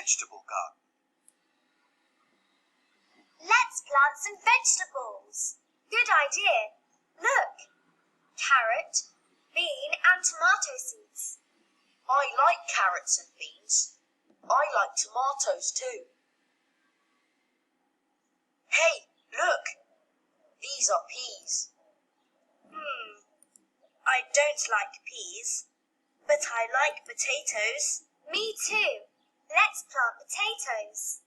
vegetable garden. Let's plant some vegetables. Good idea. Look, carrot, bean and tomato seeds. I like carrots and beans. I like tomatoes too. Hey, look. These are peas. I don't like peas, but I like potatoes. Me too. Let's plant potatoes.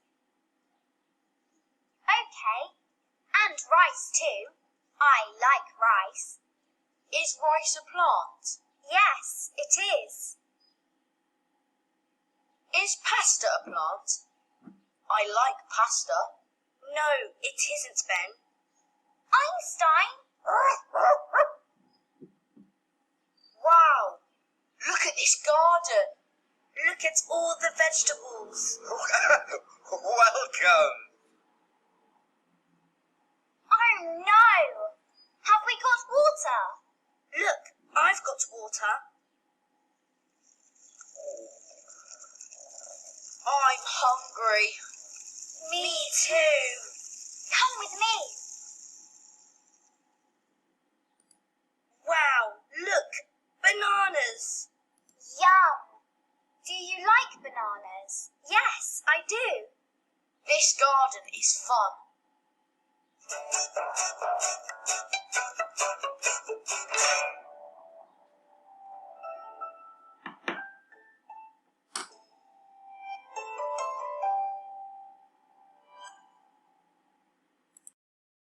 Okay, and rice too. I like rice. Is rice a plant? Yes, it is. Is pasta a plant? I like pasta. No, it isn't, Ben. Einstein! Wow, look at this garden. Look at all the vegetables. Welcome. Oh no! Have we got water? Look, I've got water. I'm hungry. Me too. Come with me. Wow, look, bananas. Yum. Do you like bananas? Yes, I do. This garden is fun.